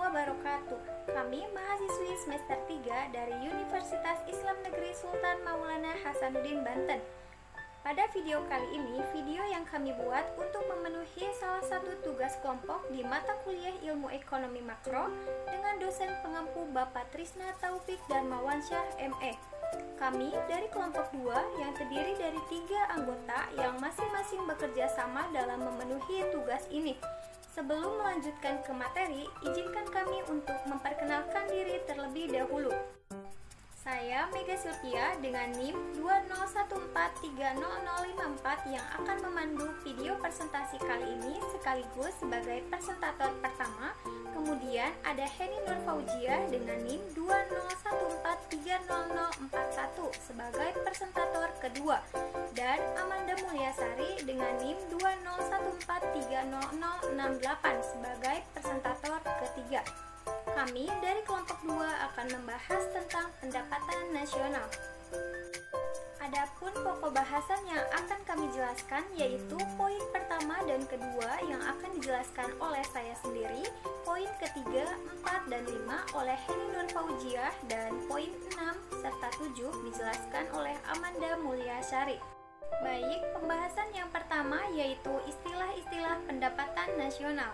wabarakatuh. Kami mahasiswi semester 3 dari Universitas Islam Negeri Sultan Maulana Hasanuddin Banten. Pada video kali ini, video yang kami buat untuk memenuhi salah satu tugas kelompok di mata kuliah Ilmu Ekonomi Makro dengan dosen pengampu Bapak Trisna Taufik Darmawansyah ME. Kami dari kelompok 2 yang terdiri dari 3 anggota yang masing-masing bekerja sama dalam memenuhi tugas ini. Sebelum melanjutkan ke materi, izinkan kami untuk memperkenalkan diri terlebih dahulu. Saya Mega Sylvia dengan NIM 201430054 yang akan memandu video presentasi kali ini sekaligus sebagai presentator pertama. Kemudian ada Heni Nur Fauzia dengan NIM 201430041 sebagai presentator kedua dan Amanda Mulyasari dengan NIM 201430068 sebagai presentator ketiga. Kami dari kelompok 2 akan membahas tentang pendapatan nasional. Adapun pokok bahasan yang akan kami jelaskan yaitu poin pertama dan kedua yang akan dijelaskan oleh saya sendiri, poin ketiga, 4, dan 5 oleh Heni Nur Fauzia, dan poin 6 serta 7 dijelaskan oleh Amanda Mulyasari. Baik, pembahasan yang pertama yaitu istilah-istilah pendapatan nasional.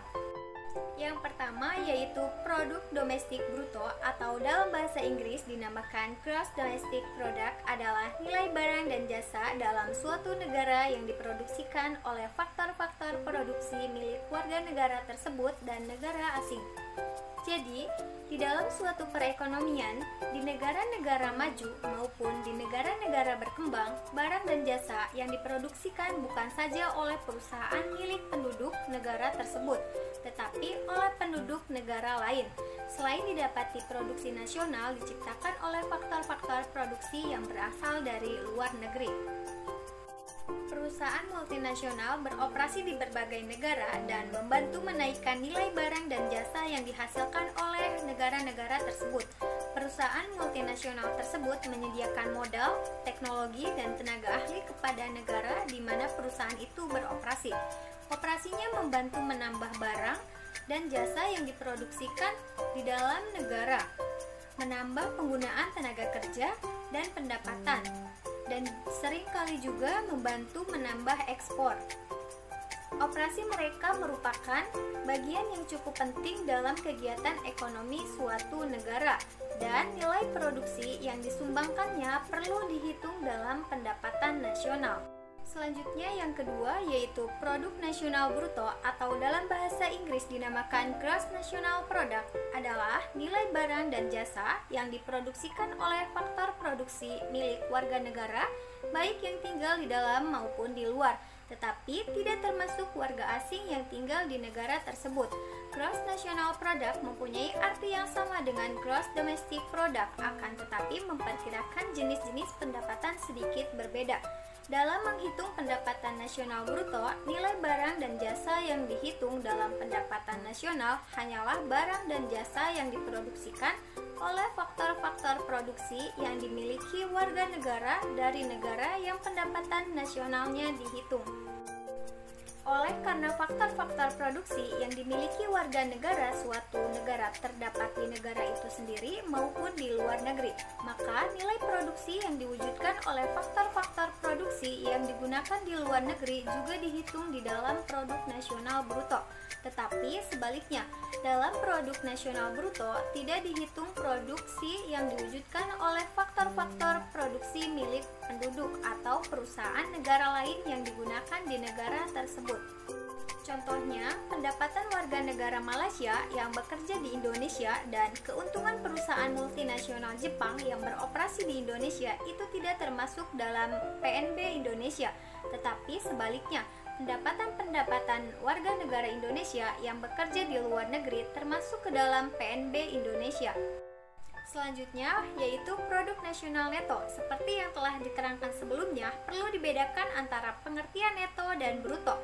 Yang pertama yaitu produk domestik bruto atau dalam bahasa Inggris dinamakan gross domestic product adalah nilai barang dan jasa dalam suatu negara yang diproduksikan oleh faktor-faktor produksi milik warga negara tersebut dan negara asing. Jadi, di dalam suatu perekonomian, di negara-negara maju maupun di negara-negara berkembang, barang dan jasa yang diproduksikan bukan saja oleh perusahaan milik penduduk negara tersebut, tetapi oleh penduduk negara lain. Selain didapati produksi nasional diciptakan oleh faktor-faktor produksi yang berasal dari luar negeri. Perusahaan multinasional beroperasi di berbagai negara dan membantu menaikkan nilai barang dan jasa yang dihasilkan oleh negara-negara tersebut. Perusahaan multinasional tersebut menyediakan modal, teknologi, dan tenaga ahli kepada negara di mana perusahaan itu beroperasi. Operasinya membantu menambah barang dan jasa yang diproduksikan di dalam negara, menambah penggunaan tenaga kerja dan pendapatan, dan seringkali juga membantu menambah ekspor. Operasi mereka merupakan bagian yang cukup penting dalam kegiatan ekonomi suatu negara, dan nilai produksi yang disumbangkannya perlu dihitung dalam pendapatan nasional. Selanjutnya yang kedua yaitu produk nasional bruto atau dalam bahasa Inggris dinamakan gross national product adalah nilai barang dan jasa yang diproduksikan oleh faktor produksi milik warga negara baik yang tinggal di dalam maupun di luar, tetapi tidak termasuk warga asing yang tinggal di negara tersebut. Gross national product mempunyai arti yang sama dengan gross domestic product, akan tetapi memperkirakan jenis-jenis pendapatan sedikit berbeda. Dalam menghitung pendapatan nasional bruto, nilai barang dan jasa yang dihitung dalam pendapatan nasional hanyalah barang dan jasa yang diproduksikan oleh faktor-faktor produksi yang dimiliki warga negara dari negara yang pendapatan nasionalnya dihitung. Oleh karena faktor-faktor produksi yang dimiliki warga negara suatu negara terdapat di negara itu sendiri maupun di luar negeri, maka nilai produksi yang diwujudkan oleh faktor-faktor produksi yang digunakan di luar negeri juga dihitung di dalam produk nasional bruto. Tetapi sebaliknya, dalam produk nasional bruto tidak dihitung produksi yang diwujudkan oleh faktor-faktor produksi milik penduduk atau perusahaan negara lain yang digunakan di negara tersebut. Contohnya, pendapatan warga negara Malaysia yang bekerja di Indonesia dan keuntungan perusahaan multinasional Jepang yang beroperasi di Indonesia itu tidak termasuk dalam PNB Indonesia, tetapi sebaliknya, pendapatan warga negara Indonesia yang bekerja di luar negeri termasuk ke dalam PNB Indonesia. Selanjutnya yaitu produk nasional neto. Seperti yang telah diterangkan sebelumnya, perlu dibedakan antara pengertian neto dan bruto.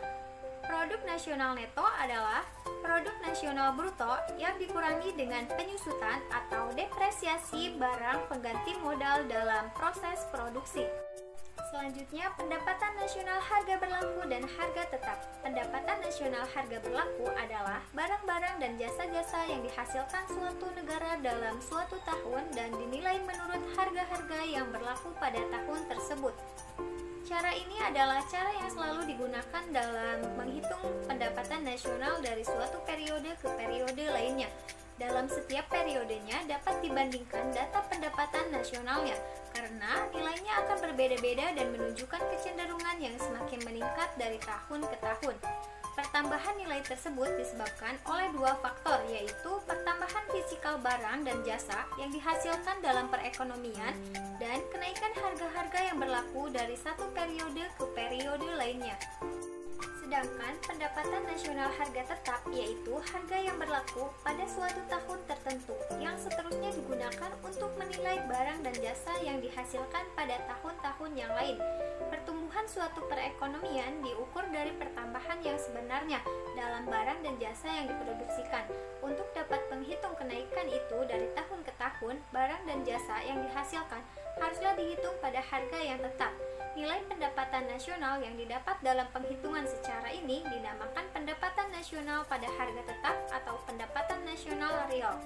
Produk nasional neto adalah produk nasional bruto yang dikurangi dengan penyusutan atau depresiasi barang pengganti modal dalam proses produksi. Selanjutnya, pendapatan nasional harga berlaku dan harga tetap. Pendapatan nasional harga berlaku adalah barang-barang dan jasa-jasa yang dihasilkan suatu negara dalam suatu tahun dan dinilai menurut harga-harga yang berlaku pada tahun tersebut. Cara ini adalah cara yang selalu digunakan dalam menghitung pendapatan nasional dari suatu periode ke periode lainnya. Dalam setiap periodenya dapat dibandingkan data pendapatan nasionalnya, karena nilainya akan berbeda-beda dan menunjukkan kecenderungan yang semakin meningkat dari tahun ke tahun. Pertambahan nilai tersebut disebabkan oleh dua faktor, yaitu pertambahan fisikal barang dan jasa yang dihasilkan dalam perekonomian dan kenaikan harga-harga yang berlaku dari satu periode ke periode lainnya. Sedangkan pendapatan nasional harga tetap yaitu harga yang berlaku pada suatu tahun tertentu yang seterusnya digunakan untuk menilai barang dan jasa yang dihasilkan pada tahun-tahun yang lain. Pertumbuhan suatu perekonomian diukur dari pertambahan yang sebenarnya dalam barang dan jasa yang diproduksikan. Untuk dapat menghitung kenaikan itu dari tahun ke tahun, barang dan jasa yang dihasilkan haruslah dihitung pada harga yang tetap. Nilai pendapatan nasional yang didapat dalam penghitungan secara ini dinamakan pendapatan nasional pada harga tetap atau pendapatan nasional real.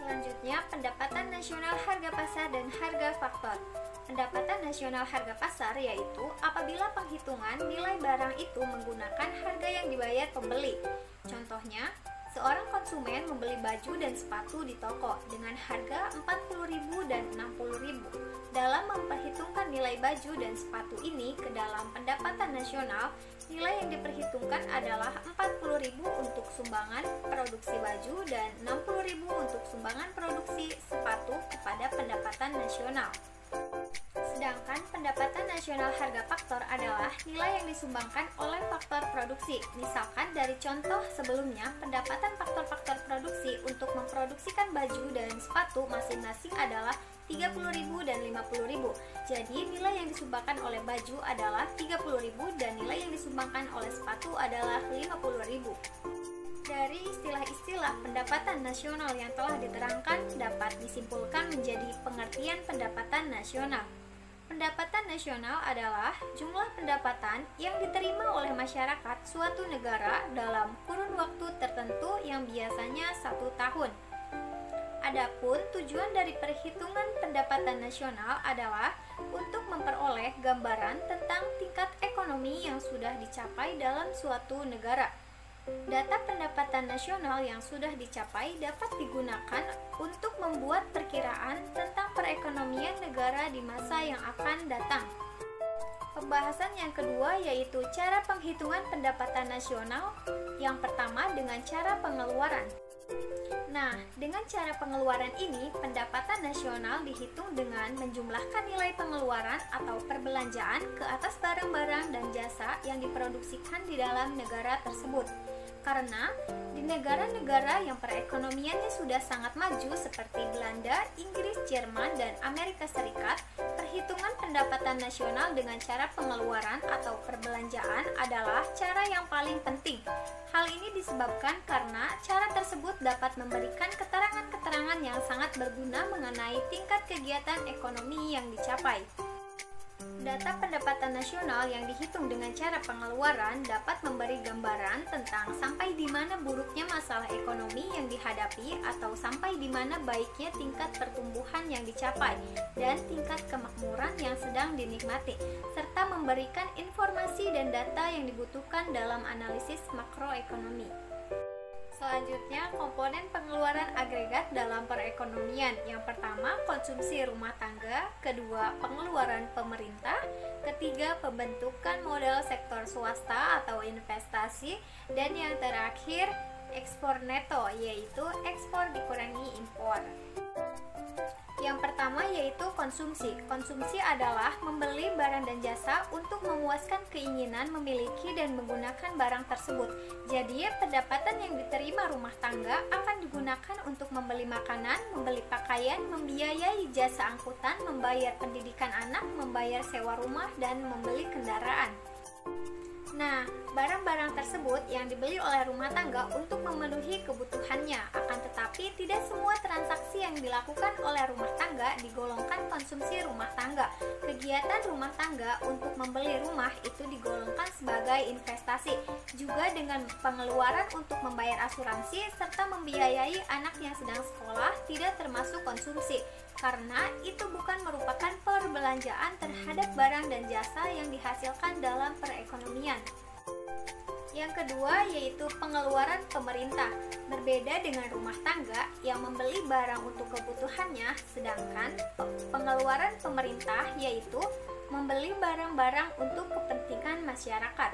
Selanjutnya, pendapatan nasional harga pasar dan harga faktor. Pendapatan nasional harga pasar yaitu apabila penghitungan nilai barang itu menggunakan harga yang dibayar pembeli. Contohnya, seorang konsumen membeli baju dan sepatu di toko dengan harga 40.000 dan 60.000. Dalam memperhitungkan nilai baju dan sepatu ini ke dalam pendapatan nasional, nilai yang diperhitungkan adalah 40.000 untuk sumbangan produksi baju dan 60.000 untuk sumbangan produksi sepatu kepada pendapatan nasional. Sedangkan pendapatan nasional harga faktor adalah nilai yang disumbangkan oleh faktor produksi. Misalkan dari contoh sebelumnya, pendapatan faktor-faktor produksi untuk memproduksikan baju dan sepatu masing-masing adalah 30.000 dan 50.000. Jadi nilai yang disumbangkan oleh baju adalah 30.000 dan nilai yang disumbangkan oleh sepatu adalah 50.000. Dari istilah-istilah pendapatan nasional yang telah diterangkan dapat disimpulkan menjadi pengertian pendapatan nasional. Pendapatan nasional adalah jumlah pendapatan yang diterima oleh masyarakat suatu negara dalam kurun waktu tertentu yang biasanya 1 tahun. Adapun tujuan dari perhitungan pendapatan nasional adalah untuk memperoleh gambaran tentang tingkat ekonomi yang sudah dicapai dalam suatu negara. Data pendapatan nasional yang sudah dicapai dapat digunakan untuk membuat perkiraan tentang perekonomian negara di masa yang akan datang. Pembahasan yang kedua yaitu cara penghitungan pendapatan nasional. Yang pertama dengan cara pengeluaran. Nah, dengan cara pengeluaran ini, pendapatan nasional dihitung dengan menjumlahkan nilai pengeluaran atau perbelanjaan ke atas barang-barang dan jasa yang diproduksikan di dalam negara tersebut. Karena di negara-negara yang perekonomiannya sudah sangat maju seperti Belanda, Inggris, Jerman, dan Amerika Serikat, perhitungan pendapatan nasional dengan cara pengeluaran atau perbelanjaan adalah cara yang paling penting. Hal ini disebabkan karena cara tersebut dapat memberikan keterangan-keterangan yang sangat berguna mengenai tingkat kegiatan ekonomi yang dicapai. Data pendapatan nasional yang dihitung dengan cara pengeluaran dapat memberi gambaran tentang sampai di mana buruknya masalah ekonomi yang dihadapi atau sampai di mana baiknya tingkat pertumbuhan yang dicapai dan tingkat kemakmuran yang sedang dinikmati, serta memberikan informasi dan data yang dibutuhkan dalam analisis makroekonomi. Selanjutnya, komponen pengeluaran agregat dalam perekonomian. Yang pertama, konsumsi rumah tangga. Kedua, pengeluaran pemerintah. Ketiga, pembentukan modal sektor swasta atau investasi. Dan yang terakhir, ekspor neto, yaitu ekspor dikurangi impor. Yang pertama yaitu konsumsi. Konsumsi adalah membeli barang dan jasa untuk memuaskan keinginan memiliki dan menggunakan barang tersebut. Jadi, pendapatan yang diterima rumah tangga akan digunakan untuk membeli makanan, membeli pakaian, membiayai jasa angkutan, membayar pendidikan anak, membayar sewa rumah, dan membeli kendaraan. Nah, barang-barang tersebut yang dibeli oleh rumah tangga untuk memenuhi kebutuhannya, akan tetapi tidak semua transaksi yang dilakukan oleh rumah tangga digolongkan konsumsi konsumsi rumah tangga. Kegiatan rumah tangga untuk membeli rumah itu digolongkan sebagai investasi, juga dengan pengeluaran untuk membayar asuransi serta membiayai anak yang sedang sekolah tidak termasuk konsumsi, karena itu bukan merupakan perbelanjaan terhadap barang dan jasa yang dihasilkan dalam perekonomian. Yang kedua yaitu pengeluaran pemerintah. Berbeda dengan rumah tangga yang membeli barang untuk kebutuhannya, sedangkan pengeluaran pemerintah yaitu membeli barang-barang untuk kepentingan masyarakat,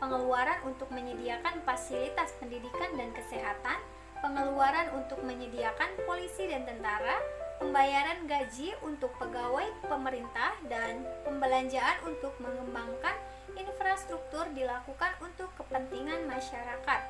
pengeluaran untuk menyediakan fasilitas pendidikan dan kesehatan, pengeluaran untuk menyediakan polisi dan tentara, pembayaran gaji untuk pegawai pemerintah, dan pembelanjaan untuk mengembangkan infrastruktur dilakukan untuk kepentingan masyarakat.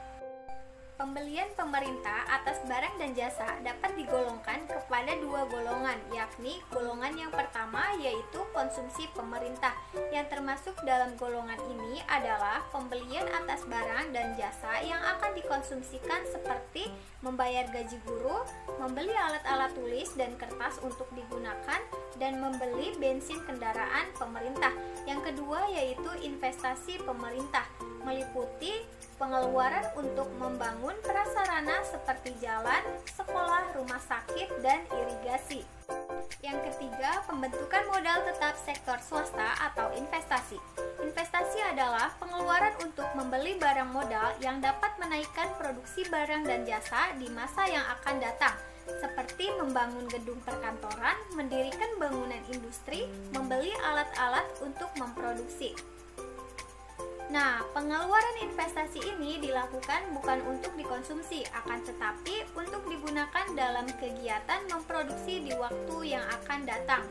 Pembelian pemerintah atas barang dan jasa dapat digolongkan kepada dua golongan, yakni golongan yang pertama yaitu konsumsi pemerintah. Yang termasuk dalam golongan ini adalah pembelian atas barang dan jasa yang akan dikonsumsikan seperti membayar gaji guru, membeli alat-alat tulis dan kertas untuk digunakan, dan membeli bensin kendaraan pemerintah. Yang kedua yaitu investasi pemerintah, meliputi pengeluaran untuk membangun prasarana seperti jalan, sekolah, rumah sakit, dan irigasi. Yang ketiga, pembentukan modal tetap sektor swasta atau investasi. Investasi adalah pengeluaran untuk membeli barang modal yang dapat menaikkan produksi barang dan jasa di masa yang akan datang, seperti membangun gedung perkantoran, mendirikan bangunan industri, membeli alat-alat untuk memproduksi. Nah, pengeluaran investasi ini dilakukan bukan untuk dikonsumsi, akan tetapi untuk digunakan dalam kegiatan memproduksi di waktu yang akan datang.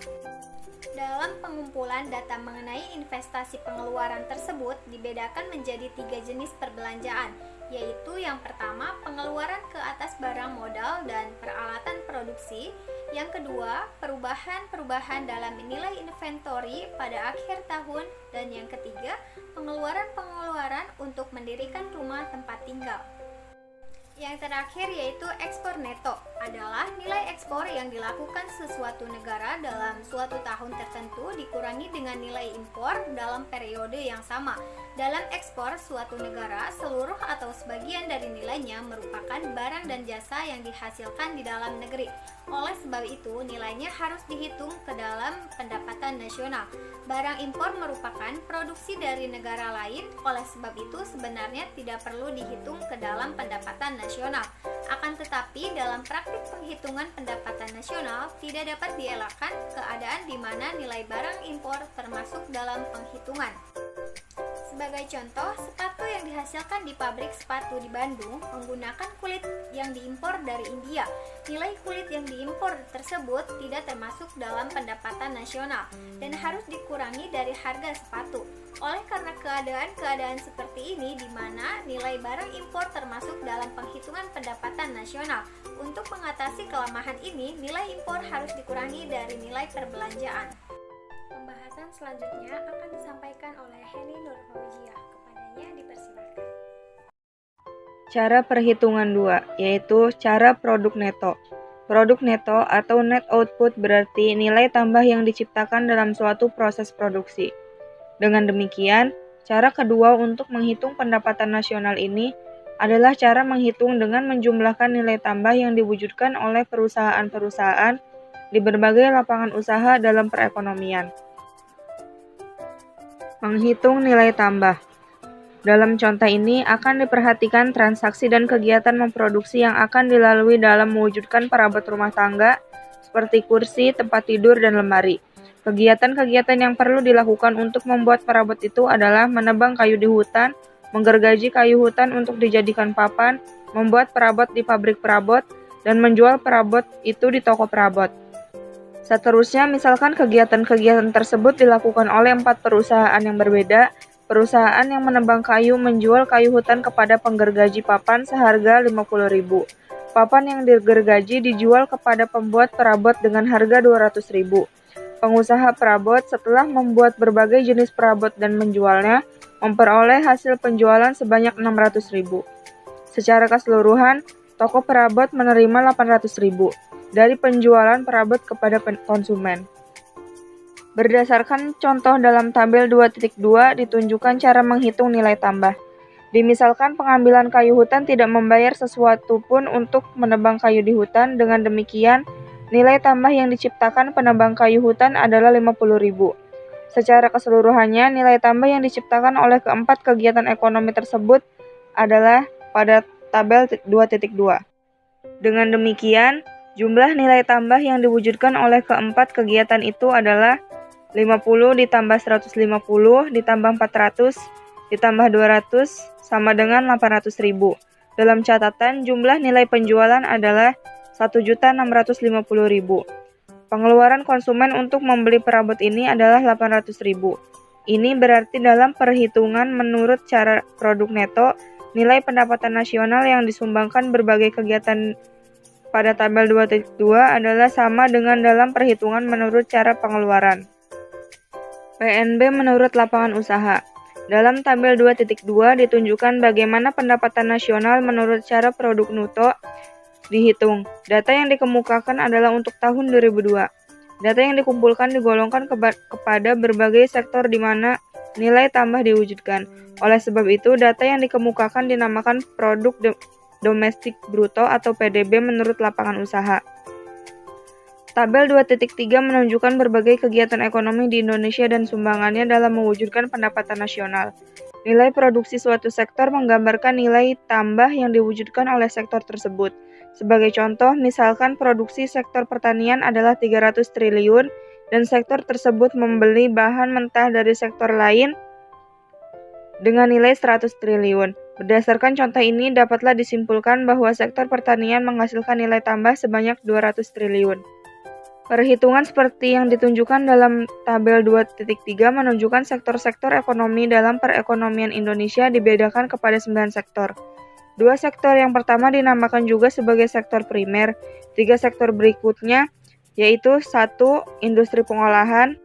Dalam pengumpulan data mengenai investasi pengeluaran tersebut dibedakan menjadi 3 jenis perbelanjaan, yaitu yang pertama pengeluaran ke atas barang modal dan peralatan produksi, yang kedua perubahan dalam nilai inventory pada akhir tahun, dan yang ketiga pengeluaran untuk mendirikan rumah tempat tinggal. Yang terakhir yaitu ekspor neto, adalah nilai ekspor yang dilakukan sesuatu negara dalam suatu tahun tertentu dikurangi dengan nilai impor dalam periode yang sama. Dalam ekspor suatu negara, seluruh atau sebagian dari nilainya merupakan barang dan jasa yang dihasilkan di dalam negeri. Oleh sebab itu, nilainya harus dihitung ke dalam pendapatan nasional. Barang impor merupakan produksi dari negara lain, oleh sebab itu sebenarnya tidak perlu dihitung ke dalam pendapatan nasional. Akan tetapi, dalam praktik penghitungan pendapatan nasional, tidak dapat dielakkan keadaan di mana nilai barang impor termasuk dalam penghitungan. Sebagai contoh, sepatu yang dihasilkan di pabrik sepatu di Bandung menggunakan kulit yang diimpor dari India. Nilai kulit yang diimpor tersebut tidak termasuk dalam pendapatan nasional dan harus dikurangi dari harga sepatu. Oleh karena keadaan seperti ini di mana nilai barang impor termasuk dalam penghitungan pendapatan nasional, untuk mengatasi kelemahan ini, nilai impor harus dikurangi dari nilai perbelanjaan. Pembahasan selanjutnya akan disampaikan oleh Heni Nurfauzia. Kepadanya dipersilakan. Cara perhitungan 2, yaitu cara produk neto. Produk neto atau net output berarti nilai tambah yang diciptakan dalam suatu proses produksi. Dengan demikian, cara kedua untuk menghitung pendapatan nasional ini adalah cara menghitung dengan menjumlahkan nilai tambah yang diwujudkan oleh perusahaan-perusahaan di berbagai lapangan usaha dalam perekonomian. Menghitung nilai tambah. Dalam contoh ini akan diperhatikan transaksi dan kegiatan memproduksi yang akan dilalui dalam mewujudkan perabot rumah tangga seperti kursi, tempat tidur, dan lemari. Kegiatan-kegiatan yang perlu dilakukan untuk membuat perabot itu adalah menebang kayu di hutan, menggergaji kayu hutan untuk dijadikan papan, membuat perabot di pabrik perabot, dan menjual perabot itu di toko perabot. Seterusnya, misalkan kegiatan-kegiatan tersebut dilakukan oleh 4 perusahaan yang berbeda. Perusahaan yang menebang kayu menjual kayu hutan kepada penggergaji papan seharga 50.000. Papan yang digergaji dijual kepada pembuat perabot dengan harga 200.000. Pengusaha perabot setelah membuat berbagai jenis perabot dan menjualnya, memperoleh hasil penjualan sebanyak 600.000. Secara keseluruhan, toko perabot menerima 800.000 dari penjualan perabot kepada konsumen. Berdasarkan contoh dalam tabel 2.2 ditunjukkan cara menghitung nilai tambah. Dimisalkan pengambilan kayu hutan tidak membayar sesuatu pun untuk menebang kayu di hutan, dengan demikian nilai tambah yang diciptakan penebang kayu hutan adalah 50.000. Secara keseluruhannya, nilai tambah yang diciptakan oleh keempat kegiatan ekonomi tersebut adalah pada tabel 2.2. Dengan demikian, jumlah nilai tambah yang diwujudkan oleh keempat kegiatan itu adalah 50 ditambah 150 ditambah 400 ditambah 200 sama dengan 800.000. Dalam catatan, jumlah nilai penjualan adalah 1.650.000. Pengeluaran konsumen untuk membeli perabot ini adalah 800.000. Ini berarti dalam perhitungan menurut cara produk neto, nilai pendapatan nasional yang disumbangkan berbagai kegiatan pada tabel 2.2 adalah sama dengan dalam perhitungan menurut cara pengeluaran. PNB menurut lapangan usaha. Dalam tabel 2.2 ditunjukkan bagaimana pendapatan nasional menurut cara produk neto dihitung. Data yang dikemukakan adalah untuk tahun 2002. Data yang dikumpulkan digolongkan kepada berbagai sektor di mana nilai tambah diwujudkan. Oleh sebab itu, data yang dikemukakan dinamakan produk domestik bruto atau PDB menurut lapangan usaha. Tabel 2.3 menunjukkan berbagai kegiatan ekonomi di Indonesia dan sumbangannya dalam mewujudkan pendapatan nasional. Nilai produksi suatu sektor menggambarkan nilai tambah yang diwujudkan oleh sektor tersebut. Sebagai contoh, misalkan produksi sektor pertanian adalah 300 triliun dan sektor tersebut membeli bahan mentah dari sektor lain dengan nilai 100 triliun. Berdasarkan contoh ini, dapatlah disimpulkan bahwa sektor pertanian menghasilkan nilai tambah sebanyak 200 triliun. Perhitungan seperti yang ditunjukkan dalam tabel 2.3 menunjukkan sektor-sektor ekonomi dalam perekonomian Indonesia dibedakan kepada 9 sektor. 2 sektor yang pertama dinamakan juga sebagai sektor primer. 3 sektor berikutnya yaitu 1. Industri pengolahan,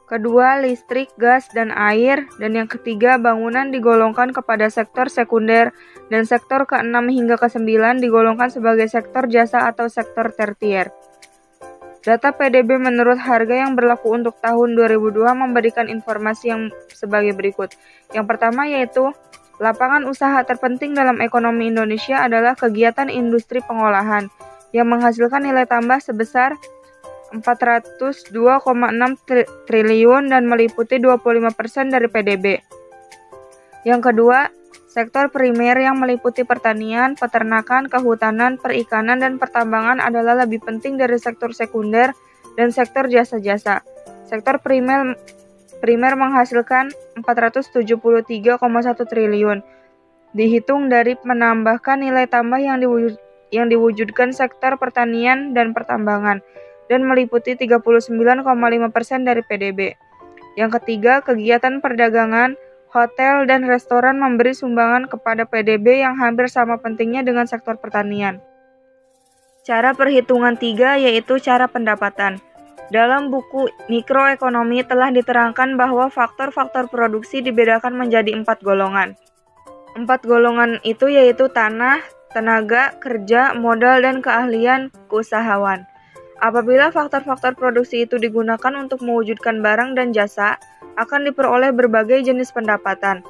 kedua listrik, gas, dan air, dan yang ketiga bangunan digolongkan kepada sektor sekunder, dan sektor ke-6 hingga ke-9 digolongkan sebagai sektor jasa atau sektor tertier. Data PDB menurut harga yang berlaku untuk tahun 2002 memberikan informasi yang sebagai berikut. Yang pertama yaitu, lapangan usaha terpenting dalam ekonomi Indonesia adalah kegiatan industri pengolahan, yang menghasilkan nilai tambah sebesar 402,6 triliun dan meliputi 25% dari PDB. Yang kedua, sektor primer yang meliputi pertanian, peternakan, kehutanan, perikanan, dan pertambangan adalah lebih penting dari sektor sekunder dan sektor jasa-jasa. Sektor primer menghasilkan 473,1 triliun, dihitung dari menambahkan nilai tambah yang diwujudkan sektor pertanian dan pertambangan, dan meliputi 39,5% dari PDB. Yang ketiga, kegiatan perdagangan, hotel, dan restoran memberi sumbangan kepada PDB yang hampir sama pentingnya dengan sektor pertanian. Cara perhitungan 3 yaitu cara pendapatan. Dalam buku mikroekonomi telah diterangkan bahwa faktor-faktor produksi dibedakan menjadi 4 golongan. 4 golongan itu yaitu tanah, tenaga, kerja, modal, dan keahlian keusahawan. Apabila faktor-faktor produksi itu digunakan untuk mewujudkan barang dan jasa, akan diperoleh berbagai jenis pendapatan,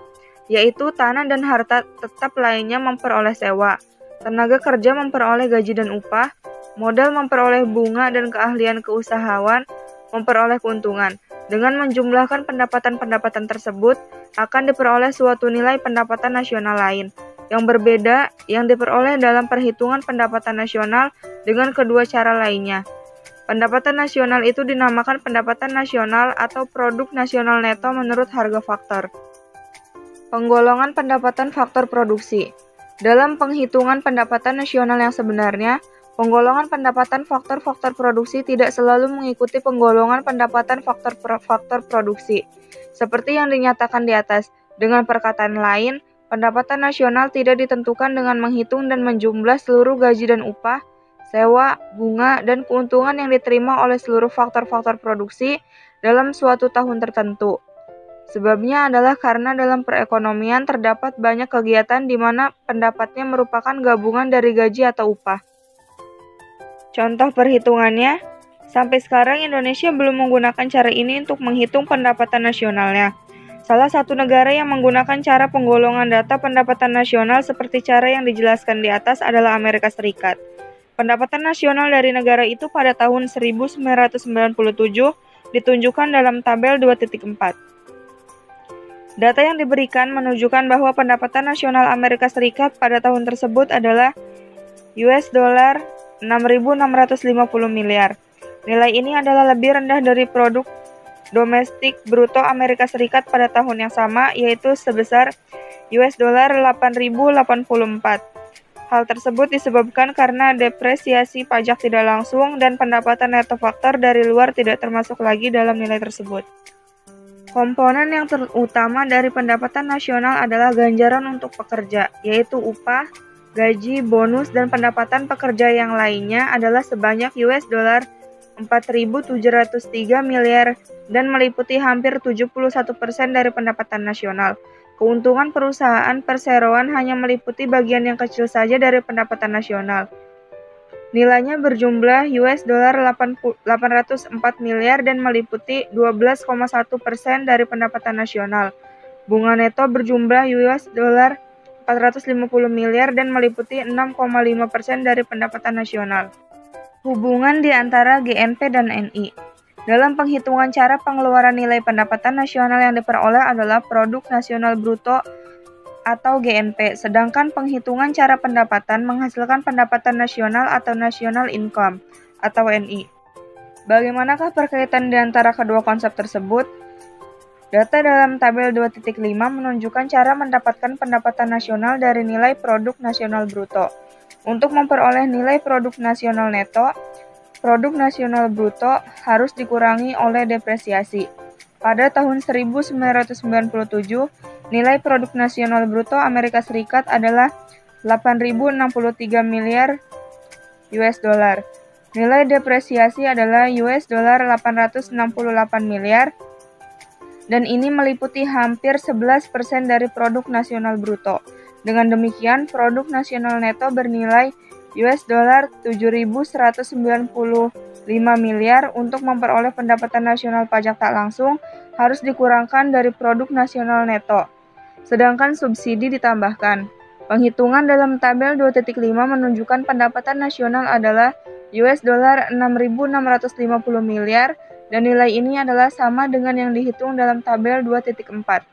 yaitu tanah dan harta tetap lainnya memperoleh sewa, tenaga kerja memperoleh gaji dan upah, modal memperoleh bunga, dan keahlian keusahawan memperoleh keuntungan. Dengan menjumlahkan pendapatan-pendapatan tersebut, akan diperoleh suatu nilai pendapatan nasional lain, yang berbeda yang diperoleh dalam perhitungan pendapatan nasional dengan kedua cara lainnya. Pendapatan nasional itu dinamakan pendapatan nasional atau produk nasional neto menurut harga faktor. Penggolongan pendapatan faktor produksi. Dalam penghitungan pendapatan nasional yang sebenarnya, penggolongan pendapatan faktor-faktor produksi tidak selalu mengikuti penggolongan pendapatan faktor produksi, seperti yang dinyatakan di atas. Dengan perkataan lain, pendapatan nasional tidak ditentukan dengan menghitung dan menjumlah seluruh gaji dan upah, sewa, bunga, dan keuntungan yang diterima oleh seluruh faktor-faktor produksi dalam suatu tahun tertentu. Sebabnya adalah karena dalam perekonomian terdapat banyak kegiatan di mana pendapatnya merupakan gabungan dari gaji atau upah. Contoh perhitungannya, Sampai sekarang Indonesia belum menggunakan cara ini untuk menghitung pendapatan nasionalnya. Salah satu negara yang menggunakan cara penggolongan data pendapatan nasional seperti cara yang dijelaskan di atas adalah Amerika Serikat. Pendapatan nasional dari negara itu pada tahun 1997 ditunjukkan dalam tabel 2.4. Data yang diberikan menunjukkan bahwa pendapatan nasional Amerika Serikat pada tahun tersebut adalah US dollar 6.650 miliar. Nilai ini adalah lebih rendah dari produk domestik bruto Amerika Serikat pada tahun yang sama, yaitu sebesar US dollar 8.084. Hal tersebut disebabkan karena depresiasi pajak tidak langsung dan pendapatan neto faktor dari luar tidak termasuk lagi dalam nilai tersebut. Komponen yang terutama dari pendapatan nasional adalah ganjaran untuk pekerja, yaitu upah, gaji, bonus, dan pendapatan pekerja yang lainnya adalah sebanyak US dollar 4.703 miliar dan meliputi hampir 71% dari pendapatan nasional. Keuntungan perusahaan perseroan hanya meliputi bagian yang kecil saja dari pendapatan nasional. Nilainya berjumlah US dollar 804 miliar dan meliputi 12,1% dari pendapatan nasional. Bunga neto berjumlah US dollar 450 miliar dan meliputi 6,5% dari pendapatan nasional. Hubungan di antara GNP dan NI. Dalam penghitungan cara pengeluaran nilai pendapatan nasional yang diperoleh adalah Produk Nasional Bruto atau GNP, sedangkan penghitungan cara pendapatan menghasilkan pendapatan nasional atau National Income atau NI. Bagaimanakah perkaitan di antara kedua konsep tersebut? Data dalam tabel 2.5 menunjukkan cara mendapatkan pendapatan nasional dari nilai Produk Nasional Bruto. Untuk memperoleh nilai produk nasional neto, produk nasional bruto harus dikurangi oleh depresiasi. Pada tahun 1997, nilai produk nasional bruto Amerika Serikat adalah 8.063 miliar US dollar. Nilai depresiasi adalah US dollar 868 miliar dan ini meliputi hampir 11% dari produk nasional bruto. Dengan demikian, produk nasional neto bernilai US dollar 7.195 miliar. Untuk memperoleh pendapatan nasional pajak tak langsung harus dikurangkan dari produk nasional neto, sedangkan subsidi ditambahkan. Penghitungan dalam tabel 2.5 menunjukkan pendapatan nasional adalah US dollar 6.650 miliar dan nilai ini adalah sama dengan yang dihitung dalam tabel 2.4.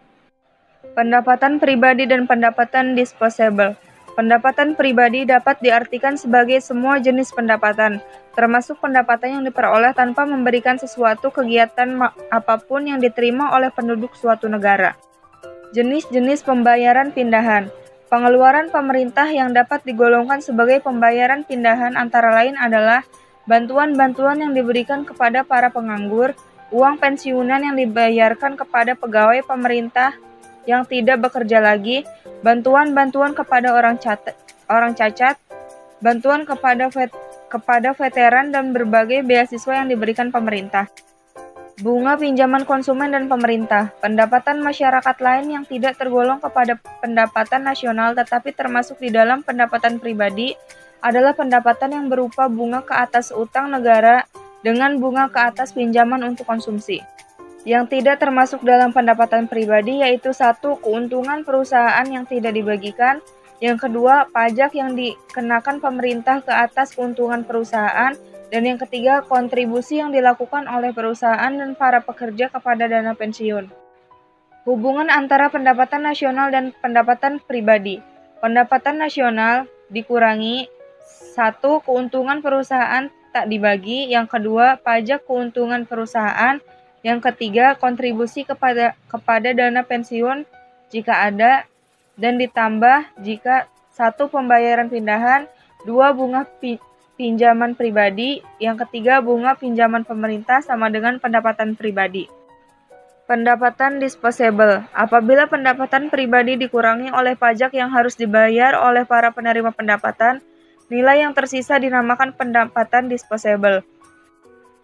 Pendapatan pribadi dan pendapatan disposable. Pendapatan pribadi dapat diartikan sebagai semua jenis pendapatan, termasuk pendapatan yang diperoleh tanpa memberikan sesuatu kegiatan apapun yang diterima oleh penduduk suatu negara. Jenis-jenis pembayaran pindahan. Pengeluaran pemerintah yang dapat digolongkan sebagai pembayaran pindahan antara lain adalah bantuan-bantuan yang diberikan kepada para penganggur, uang pensiunan yang dibayarkan kepada pegawai pemerintah yang tidak bekerja lagi, bantuan-bantuan kepada orang cacat, bantuan kepada veteran dan berbagai beasiswa yang diberikan pemerintah. Bunga pinjaman konsumen dan pemerintah. Pendapatan masyarakat lain yang tidak tergolong kepada pendapatan nasional tetapi termasuk di dalam pendapatan pribadi adalah pendapatan yang berupa bunga ke atas utang negara dengan bunga ke atas pinjaman untuk konsumsi. Yang tidak termasuk dalam pendapatan pribadi yaitu 1. Keuntungan perusahaan yang tidak dibagikan. Yang kedua, pajak yang dikenakan pemerintah ke atas keuntungan perusahaan. Dan yang ketiga, kontribusi yang dilakukan oleh perusahaan dan para pekerja kepada dana pensiun. Hubungan antara pendapatan nasional dan pendapatan pribadi. Pendapatan nasional dikurangi 1. Keuntungan perusahaan tak dibagi. Yang kedua, pajak keuntungan perusahaan. Yang ketiga, kontribusi kepada dana pensiun jika ada, dan ditambah jika 1. Pembayaran pindahan, 2. Bunga pinjaman pribadi, yang ketiga bunga pinjaman pemerintah sama dengan pendapatan pribadi. Pendapatan disposable. Apabila pendapatan pribadi dikurangi oleh pajak yang harus dibayar oleh para penerima pendapatan, nilai yang tersisa dinamakan pendapatan disposable.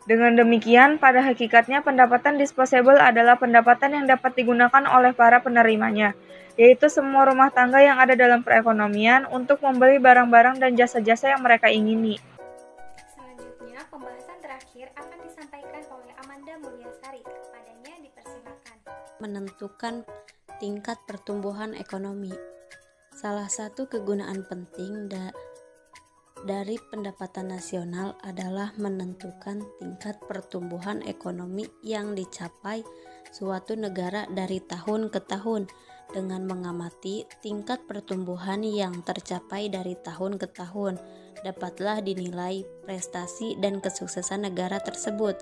Dengan demikian, pada hakikatnya pendapatan disposable adalah pendapatan yang dapat digunakan oleh para penerimanya, yaitu semua rumah tangga yang ada dalam perekonomian untuk membeli barang-barang dan jasa-jasa yang mereka ingini. Selanjutnya, pembahasan terakhir akan menentukan tingkat pertumbuhan ekonomi. Salah satu kegunaan penting dari pendapatan nasional adalah menentukan tingkat pertumbuhan ekonomi yang dicapai suatu negara dari tahun ke tahun. Dengan mengamati tingkat pertumbuhan yang tercapai dari tahun ke tahun, dapatlah dinilai prestasi dan kesuksesan negara tersebut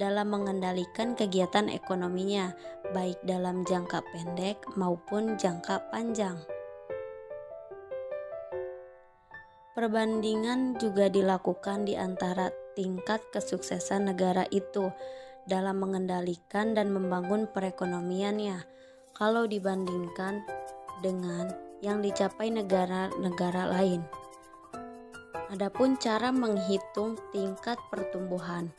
dalam mengendalikan kegiatan ekonominya, baik dalam jangka pendek maupun jangka panjang. Perbandingan juga dilakukan di antara tingkat kesuksesan negara itu dalam mengendalikan dan membangun perekonomiannya kalau dibandingkan dengan yang dicapai negara-negara lain. Adapun cara menghitung tingkat pertumbuhan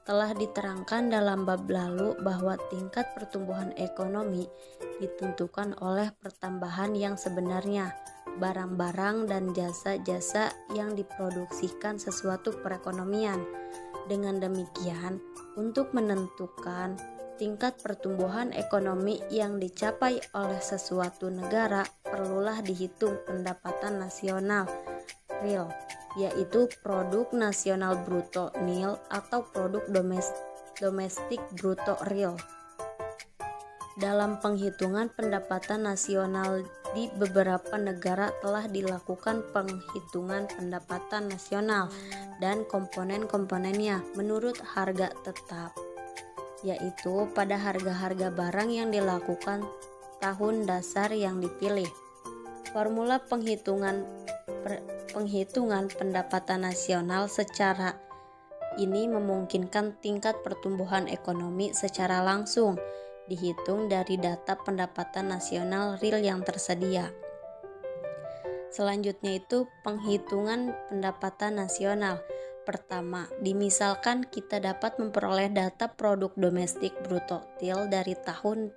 telah diterangkan dalam bab lalu bahwa tingkat pertumbuhan ekonomi ditentukan oleh pertambahan yang sebenarnya barang-barang dan jasa-jasa yang diproduksikan sesuatu perekonomian. Dengan demikian, untuk menentukan tingkat pertumbuhan ekonomi yang dicapai oleh sesuatu negara perlulah dihitung pendapatan nasional real, yaitu produk nasional bruto nil atau produk domestik bruto real. Dalam penghitungan pendapatan nasional di beberapa negara telah dilakukan penghitungan pendapatan nasional dan komponen-komponennya menurut harga tetap, yaitu pada harga-harga barang yang dilakukan tahun dasar yang dipilih. Formula penghitungan pendapatan nasional secara ini memungkinkan tingkat pertumbuhan ekonomi secara langsung dihitung dari data pendapatan nasional real yang tersedia. Selanjutnya itu penghitungan pendapatan nasional. Pertama, dimisalkan kita dapat memperoleh data produk domestik bruto real dari tahun.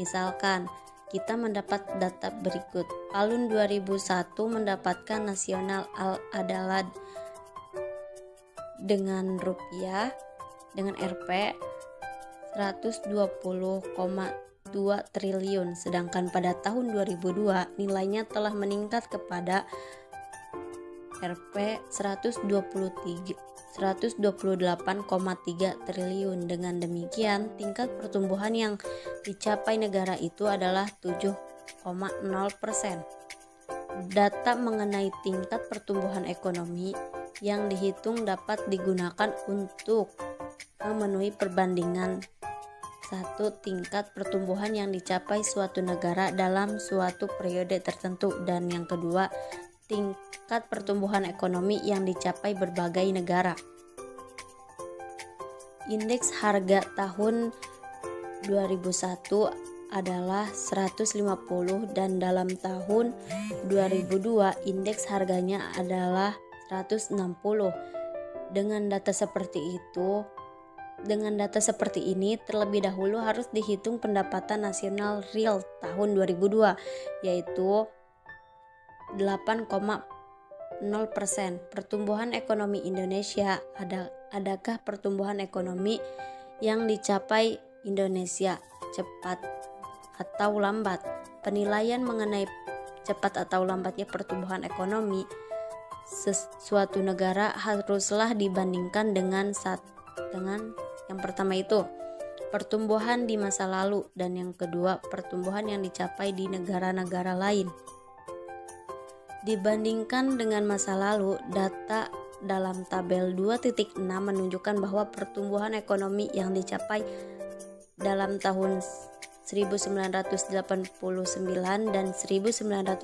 Misalkan kita mendapat data berikut. Tahun 2001 mendapatkan nasional adalah dengan rupiah dengan Rp 120,2 triliun, sedangkan pada tahun 2002 nilainya telah meningkat kepada Rp 128,3 triliun. Dengan demikian, tingkat pertumbuhan yang dicapai negara itu adalah 7,0%. Data mengenai tingkat pertumbuhan ekonomi yang dihitung dapat digunakan untuk memenuhi perbandingan satu tingkat pertumbuhan yang dicapai suatu negara dalam suatu periode tertentu, dan yang kedua tingkat pertumbuhan ekonomi yang dicapai berbagai negara. Indeks harga tahun 2001 adalah 150 dan dalam tahun 2002 indeks harganya adalah 160. Dengan data seperti ini terlebih dahulu harus dihitung pendapatan nasional real tahun 2002, yaitu 8,0%. Pertumbuhan ekonomi Indonesia, adakah pertumbuhan ekonomi yang dicapai Indonesia cepat atau lambat? Penilaian mengenai cepat atau lambatnya pertumbuhan ekonomi suatu negara haruslah dibandingkan dengan yang pertama itu pertumbuhan di masa lalu, dan yang kedua pertumbuhan yang dicapai di negara-negara lain. Dibandingkan dengan masa lalu, data dalam tabel 2.6 menunjukkan bahwa pertumbuhan ekonomi yang dicapai dalam tahun 1989 dan 1996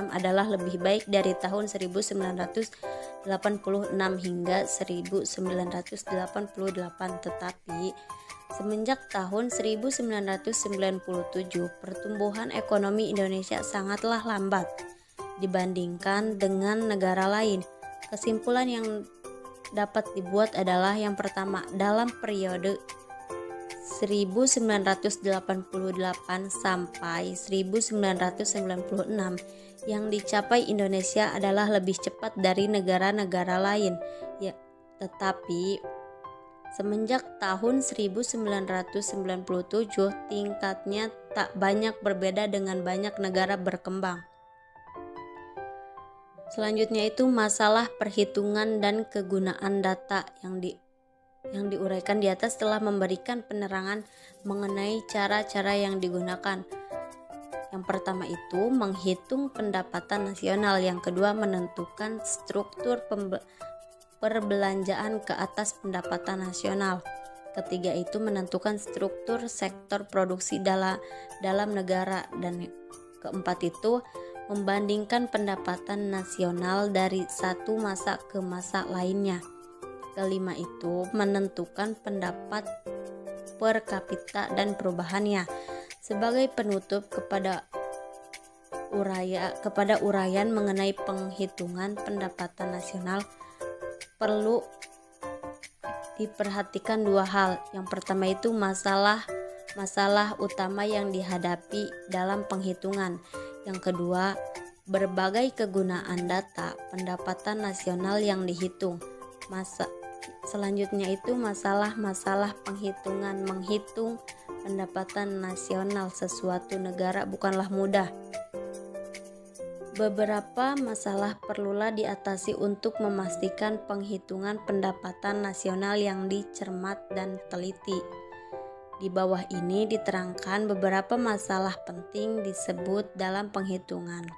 adalah lebih baik dari tahun 1986 hingga 1988, tetapi semenjak tahun 1997 pertumbuhan ekonomi Indonesia sangatlah lambat dibandingkan dengan negara lain. Kesimpulan yang dapat dibuat adalah yang pertama, dalam periode 1988 sampai 1996 yang dicapai Indonesia adalah lebih cepat dari negara-negara lain. Ya, tetapi Semenjak tahun 1997, tingkatnya tak banyak berbeda dengan banyak negara berkembang. Selanjutnya itu masalah perhitungan dan kegunaan data yang diuraikan di atas telah memberikan penerangan mengenai cara-cara yang digunakan. Yang pertama itu menghitung pendapatan nasional, yang kedua menentukan struktur perbelanjaan ke atas pendapatan nasional, ketiga itu menentukan struktur sektor produksi dalam negara, dan keempat itu membandingkan pendapatan nasional dari satu masa ke masa lainnya. Kelima itu menentukan pendapat per kapita dan perubahannya. Sebagai penutup kepada uraian mengenai penghitungan pendapatan nasional, perlu diperhatikan dua hal. Yang pertama itu masalah utama yang dihadapi dalam penghitungan. Yang kedua, berbagai kegunaan data pendapatan nasional yang dihitung. Selanjutnya itu masalah penghitungan. Menghitung pendapatan nasional sesuatu negara bukanlah mudah. Beberapa masalah perlulah diatasi untuk memastikan penghitungan pendapatan nasional yang dicermat dan teliti. Di bawah ini diterangkan beberapa masalah penting disebut dalam penghitungan.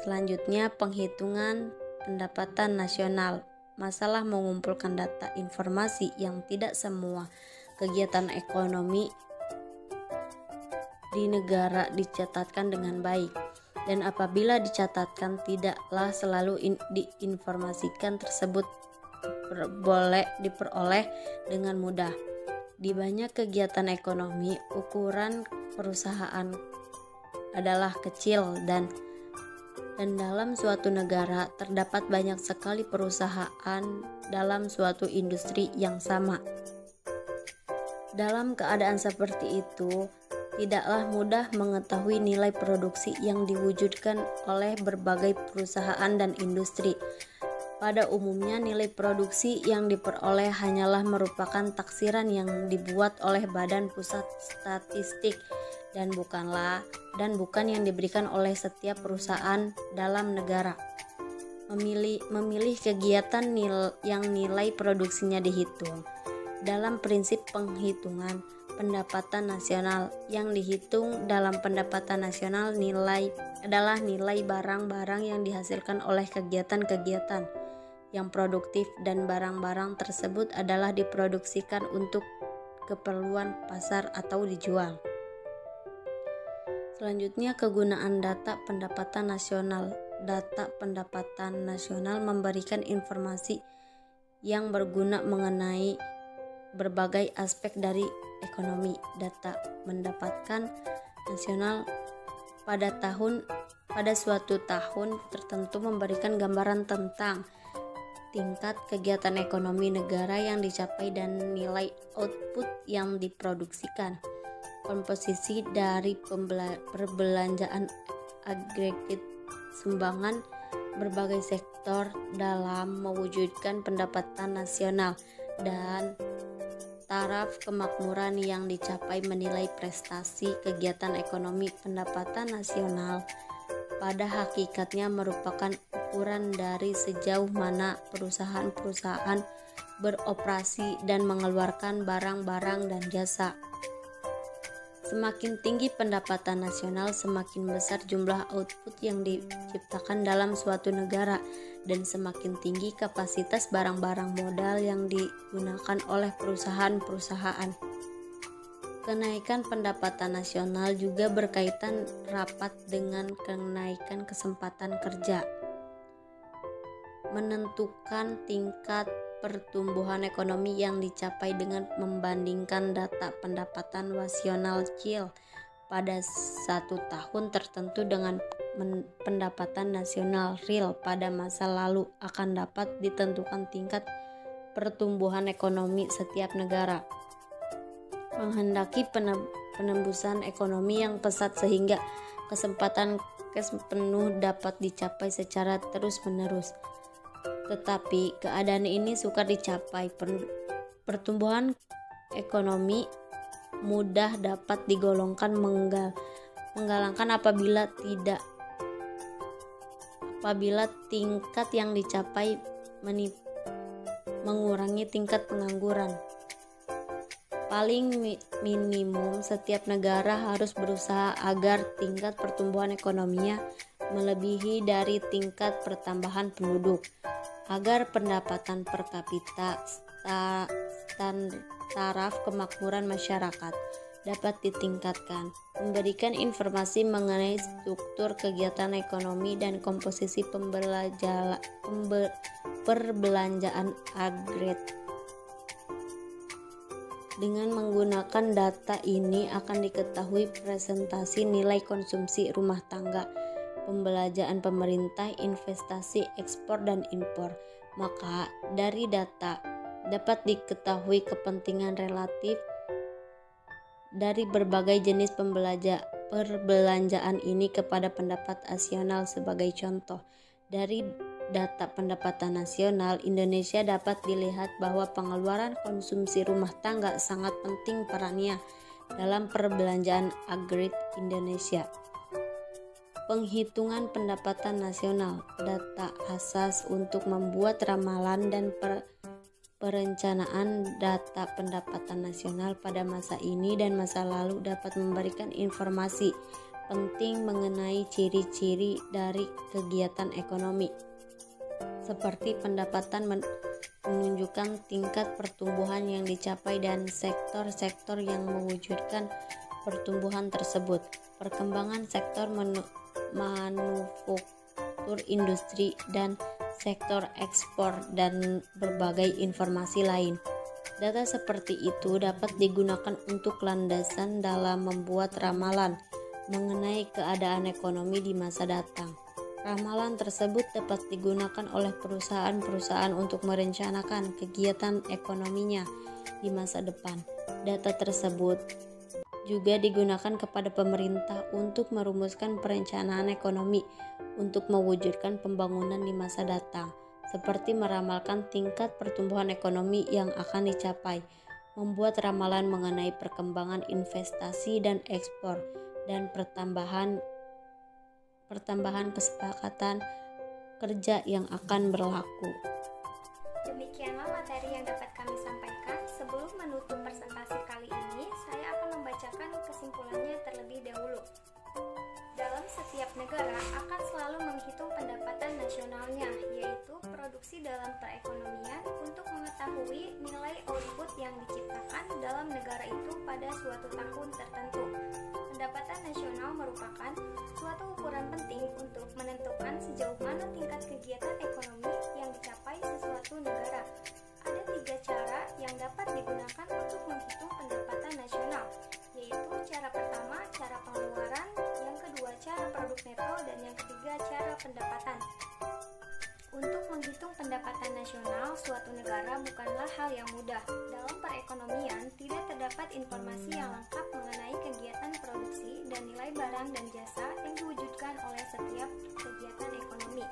Selanjutnya, penghitungan pendapatan nasional. Masalah mengumpulkan data informasi yang tidak semua kegiatan ekonomi di negara dicatatkan dengan baik, dan apabila dicatatkan tidaklah selalu diinformasikan tersebut diperoleh dengan mudah. Di banyak kegiatan ekonomi, ukuran perusahaan adalah kecil dan dalam suatu negara terdapat banyak sekali perusahaan dalam suatu industri yang sama. Dalam keadaan seperti itu, tidaklah mudah mengetahui nilai produksi yang diwujudkan oleh berbagai perusahaan dan industri. Pada umumnya, nilai produksi yang diperoleh hanyalah merupakan taksiran yang dibuat oleh Badan Pusat Statistik dan bukan yang diberikan oleh setiap perusahaan dalam negara. Memilih kegiatan yang nilai produksinya dihitung. Dalam prinsip penghitungan pendapatan nasional, yang dihitung dalam pendapatan nasional adalah nilai barang-barang yang dihasilkan oleh kegiatan-kegiatan yang produktif, dan barang-barang tersebut adalah diproduksikan untuk keperluan pasar atau dijual. Selanjutnya, kegunaan data pendapatan nasional. Data pendapatan nasional memberikan informasi yang berguna mengenai berbagai aspek dari ekonomi. Data pendapatan nasional pada suatu tahun tertentu memberikan gambaran tentang tingkat kegiatan ekonomi negara yang dicapai dan nilai output yang diproduksikan. Komposisi dari perbelanjaan agregat sumbangan berbagai sektor dalam mewujudkan pendapatan nasional, dan taraf kemakmuran yang dicapai menilai prestasi kegiatan ekonomi. Pendapatan nasional pada hakikatnya merupakan ukuran dari sejauh mana perusahaan-perusahaan beroperasi dan mengeluarkan barang-barang dan jasa. Semakin tinggi pendapatan nasional, semakin besar jumlah output yang diciptakan dalam suatu negara, dan semakin tinggi kapasitas barang-barang modal yang digunakan oleh perusahaan-perusahaan. Kenaikan pendapatan nasional juga berkaitan rapat dengan kenaikan kesempatan kerja. Menentukan tingkat pertumbuhan ekonomi yang dicapai dengan membandingkan data pendapatan nasional CIL pada satu tahun tertentu dengan pendapatan nasional real pada masa lalu, akan dapat ditentukan tingkat pertumbuhan ekonomi setiap negara. Menghendaki penembusan ekonomi yang pesat sehingga kesempatan cash penuh dapat dicapai secara terus-menerus. Tetapi keadaan ini sukar dicapai. Pertumbuhan ekonomi mudah dapat digolongkan menggalangkan apabila tingkat yang dicapai mengurangi tingkat pengangguran. Paling minimum setiap negara harus berusaha agar tingkat pertumbuhan ekonominya melebihi dari tingkat pertambahan penduduk, agar pendapatan per kapita taraf kemakmuran masyarakat dapat ditingkatkan, memberikan informasi mengenai struktur kegiatan ekonomi dan komposisi perbelanjaan agregat. Dengan menggunakan data ini akan diketahui presentasi nilai konsumsi rumah tangga, pembelanjaan pemerintah, investasi, ekspor dan impor. Maka dari data dapat diketahui kepentingan relatif dari berbagai jenis perbelanjaan ini kepada pendapat nasional. Sebagai contoh, dari data pendapatan nasional Indonesia dapat dilihat bahwa pengeluaran konsumsi rumah tangga sangat penting perannya dalam perbelanjaan agregat Indonesia. Penghitungan pendapatan nasional, data asas untuk membuat ramalan dan perencanaan data pendapatan nasional pada masa ini dan masa lalu dapat memberikan informasi penting mengenai ciri-ciri dari kegiatan ekonomi, seperti pendapatan menunjukkan tingkat pertumbuhan yang dicapai dan sektor-sektor yang mewujudkan pertumbuhan tersebut, perkembangan sektor manufaktur industri dan sektor ekspor, dan berbagai informasi lain. Data seperti itu dapat digunakan untuk landasan dalam membuat ramalan mengenai keadaan ekonomi di masa datang. Ramalan tersebut dapat digunakan oleh perusahaan-perusahaan untuk merencanakan kegiatan ekonominya di masa depan. Data tersebut juga digunakan kepada pemerintah untuk merumuskan perencanaan ekonomi untuk mewujudkan pembangunan di masa datang, seperti meramalkan tingkat pertumbuhan ekonomi yang akan dicapai, membuat ramalan mengenai perkembangan investasi dan ekspor, dan pertambahan kesepakatan kerja yang akan berlaku. Demikianlah materi yang dapat kami sampaikan. Sebelum menutup presentasi kali ini, saya akan membacakan kesimpulannya terlebih dahulu. Dalam setiap negara akan selalu menghitung pendapatan nasionalnya, yaitu produksi dalam perekonomian, untuk mengetahui nilai output yang diciptakan dalam negara itu pada suatu tahun tertentu. Pendapatan nasional merupakan suatu ukuran penting untuk menentukan sejauh mana tingkat kegiatan ekonomi yang dicapai sesuatu negara. Ada 3 cara yang dapat digunakan untuk menghitung pendapatan nasional, yaitu cara pertama, cara pengeluaran, yang kedua, cara produk neto, dan yang ketiga, cara pendapatan. Untuk menghitung pendapatan nasional suatu negara bukanlah hal yang mudah. Dalam perekonomian, tidak terdapat informasi yang lengkap mengenai kegiatan produksi dan nilai barang dan jasa yang diwujudkan oleh setiap kegiatan ekonomi.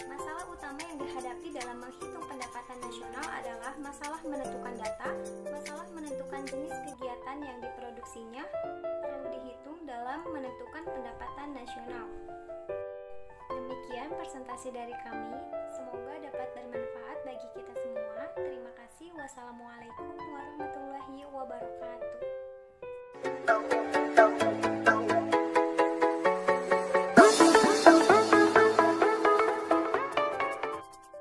Masalah utama yang dihadapi dalam menghitung pendapatan nasional adalah masalah menentukan data, masalah menentukan jenis kegiatan yang diproduksinya perlu dihitung dalam menentukan pendapatan nasional. Demikian presentasi dari kami, semoga dapat bermanfaat bagi kita semua. Terima kasih. Wassalamualaikum warahmatullahi wabarakatuh.